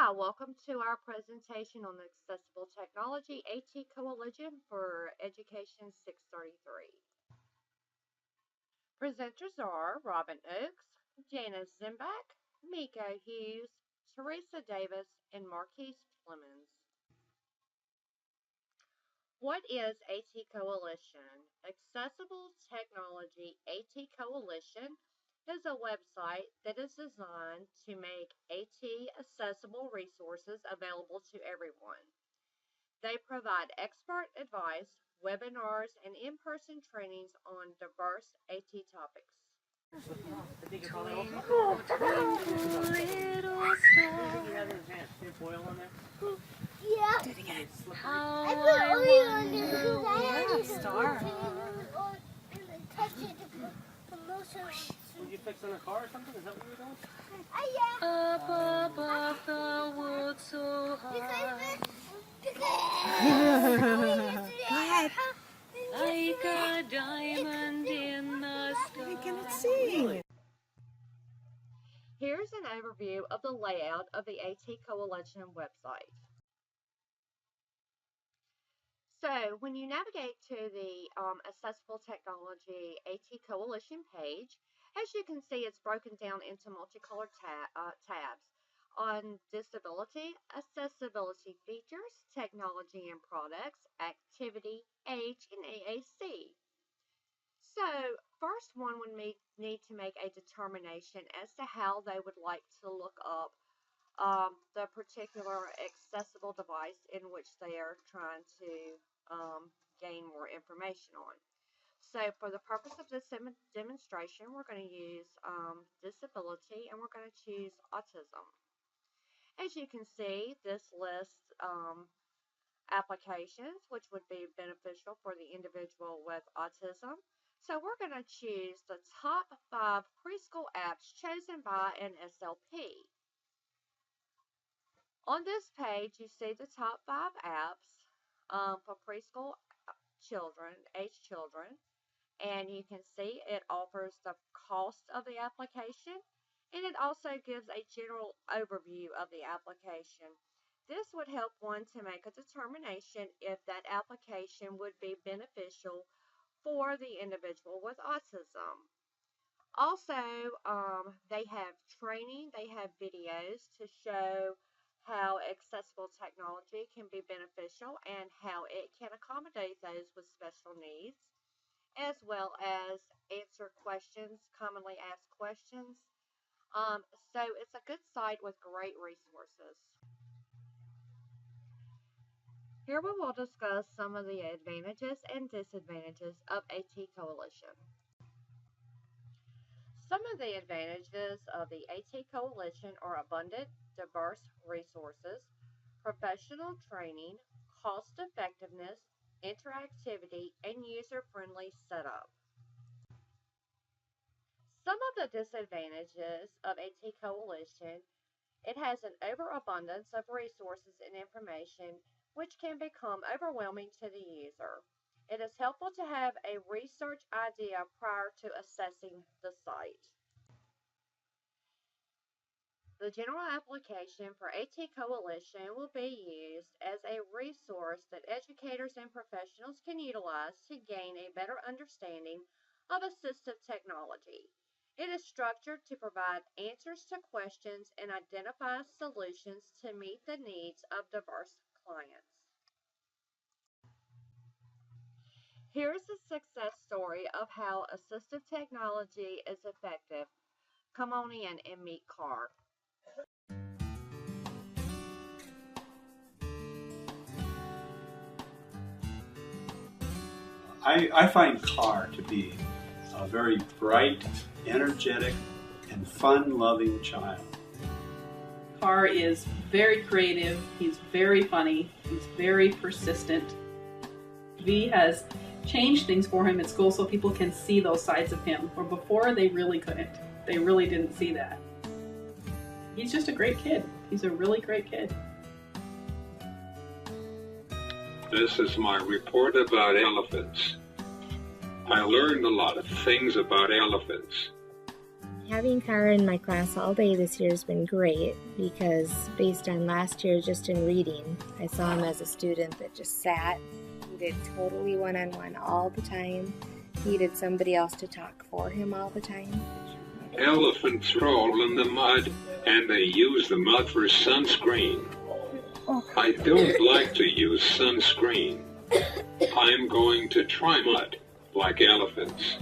Hi, welcome to our presentation on the Accessible Technology AT Coalition for Education 633. Presenters are Robin Oakes, Janice Zimbach, Miko Hughes, Teresa Davis, and Marquise Clemens. What is AT Coalition? Accessible Technology AT Coalition is a website that is designed to make AT accessible resources available to everyone. They provide expert advice, webinars, and in-person trainings on diverse AT topics. Twinkle, twinkle, little star. Yeah. Do it again. How I put oil on it because I yeah, had to star. touch it to promotion. Were you fixing a car or something? Is that what you were doing? Yeah. Up above the world so high, Go ahead. like a diamond in the sky. I cannot see. Here's an overview of the layout of the AT Coalition website. So when you navigate to the Accessible Technology AT Coalition page, as you can see, it's broken down into multicolored tabs on disability, accessibility features, technology and products, activity, age, and AAC. So first one would need to make a determination as to how they would like to look up the particular accessible device in which they are trying to gain more information on. So for the purpose of this demonstration, we're going to use disability, and we're going to choose autism. As you can see, this lists applications which would be beneficial for the individual with autism. So we're going to choose the top 5 preschool apps chosen by an SLP. On this page, you see the top 5 apps for preschool age children, and you can see it offers the cost of the application, and it also gives a general overview of the application. This would help one to make a determination if that application would be beneficial for the individual with autism. Also, they have training, they have videos to show how accessible technology can be beneficial and how it can accommodate those with special needs, as well as answer questions, commonly asked questions. So it's a good site with great resources. Here we will discuss some of the advantages and disadvantages of AT Coalition. Some of the advantages of the AT Coalition are abundant, diverse resources, professional training, cost effectiveness, interactivity, and user-friendly setup. Some of the disadvantages of AT Coalition: it has an overabundance of resources and information which can become overwhelming to the user. It is helpful to have a research idea prior to assessing the site. The general application for AT Coalition will be used as a resource that educators and professionals can utilize to gain a better understanding of assistive technology. It is structured to provide answers to questions and identify solutions to meet the needs of diverse clients. Here's a success story of how assistive technology is effective. Come on in and meet Carr. I find Carr to be a very bright, energetic, and fun-loving child. Carr is very creative, he's very funny, he's very persistent. V has changed things for him at school so people can see those sides of him, where before they really couldn't. They really didn't see that. He's just a great kid. He's a really great kid. This is my report about elephants. I learned a lot of things about elephants. Having Car in my class all day this year has been great because based on last year just in reading, I saw him as a student that just sat. He did totally one-on-one all the time. Needed somebody else to talk for him all the time. Elephants roll in the mud, and they use the mud for sunscreen. I don't like to use sunscreen. I'm going to try mud, like elephants.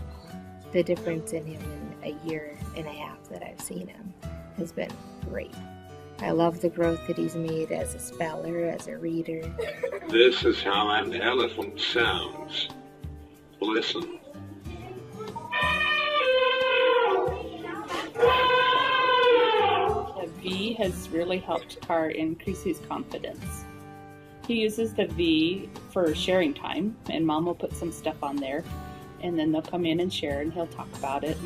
The difference in him in a year and a half that I've seen him has been great. I love the growth that he's made as a speller, as a reader. This is how an elephant sounds. Listen. The V has really helped Car increase his confidence. He uses the V for sharing time, and Mom will put some stuff on there, and then they'll come in and share, and he'll talk about it,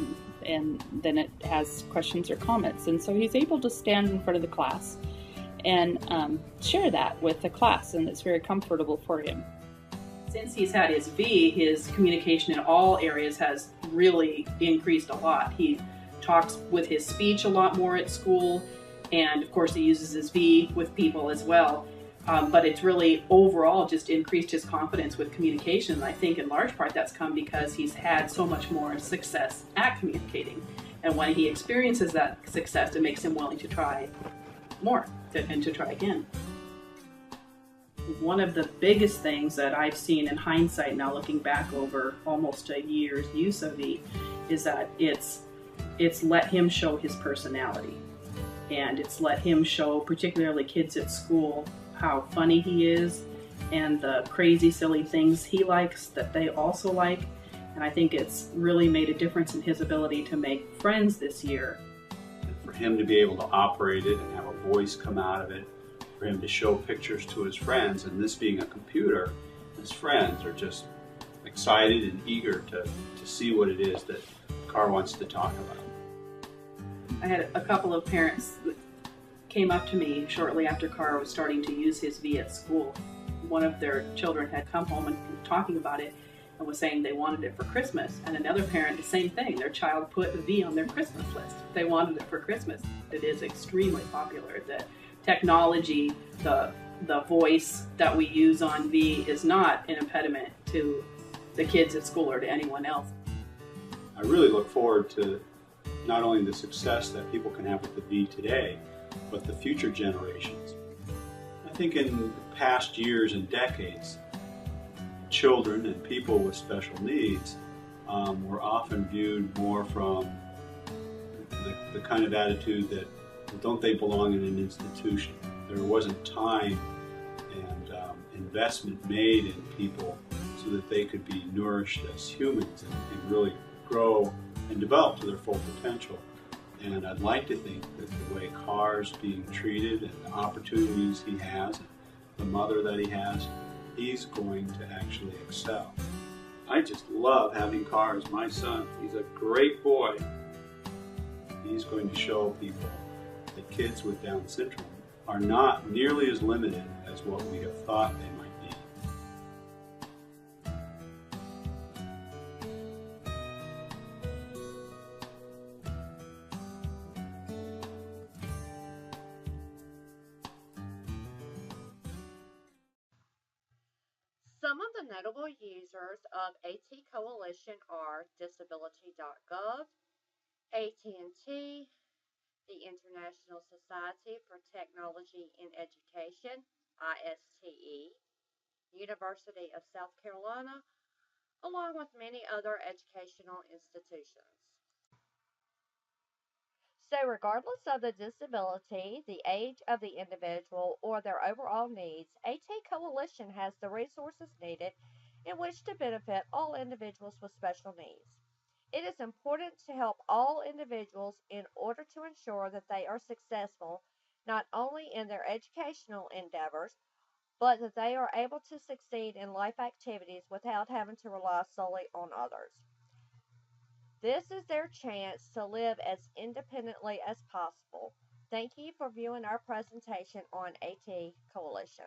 and then it has questions or comments. And so he's able to stand in front of the class and share that with the class, and it's very comfortable for him. Since he's had his V, his communication in all areas has really increased a lot. He talks with his speech a lot more at school, and of course he uses his V with people as well. But it's really overall just increased his confidence with communication. And I think in large part that's come because he's had so much more success at communicating. And when he experiences that success, it makes him willing to try more and to try again. One of the biggest things that I've seen in hindsight now, looking back over almost a year's use of V, is that it's let him show his personality. And it's let him show, particularly kids at school, how funny he is and the crazy, silly things he likes that they also like. And I think it's really made a difference in his ability to make friends this year. For him to be able to operate it and have a voice come out of it, for him to show pictures to his friends, and this being a computer, his friends are just excited and eager to see what it is that Car wants to talk about. I had a couple of parents that came up to me shortly after Car was starting to use his V at school. One of their children had come home and talking about it and was saying they wanted it for Christmas. And another parent, the same thing. Their child put a V on their Christmas list. They wanted it for Christmas. It is extremely popular. The technology, the voice that we use on V is not an impediment to the kids at school or to anyone else. I really look forward to not only the success that people can have with the V today, but the future generations. I think in past years and decades, children and people with special needs were often viewed more from the kind of attitude that don't they belong in an institution? There wasn't time and investment made in people so that they could be nourished as humans and really grow and develop to their full potential. And I'd like to think that the way Car's being treated and the opportunities he has, and the mother that he has, he's going to actually excel. I just love having Car as my son. He's a great boy. He's going to show people that kids with Down syndrome are not nearly as limited as what we have thought they might be. Some of the notable users of AT Coalition are Disability.gov, AT&T, the International Society for Technology in Education, ISTE, University of South Carolina, along with many other educational institutions. So regardless of the disability, the age of the individual, or their overall needs, AT Coalition has the resources needed in which to benefit all individuals with special needs. It is important to help all individuals in order to ensure that they are successful not only in their educational endeavors, but that they are able to succeed in life activities without having to rely solely on others. This is their chance to live as independently as possible. Thank you for viewing our presentation on AT Coalition.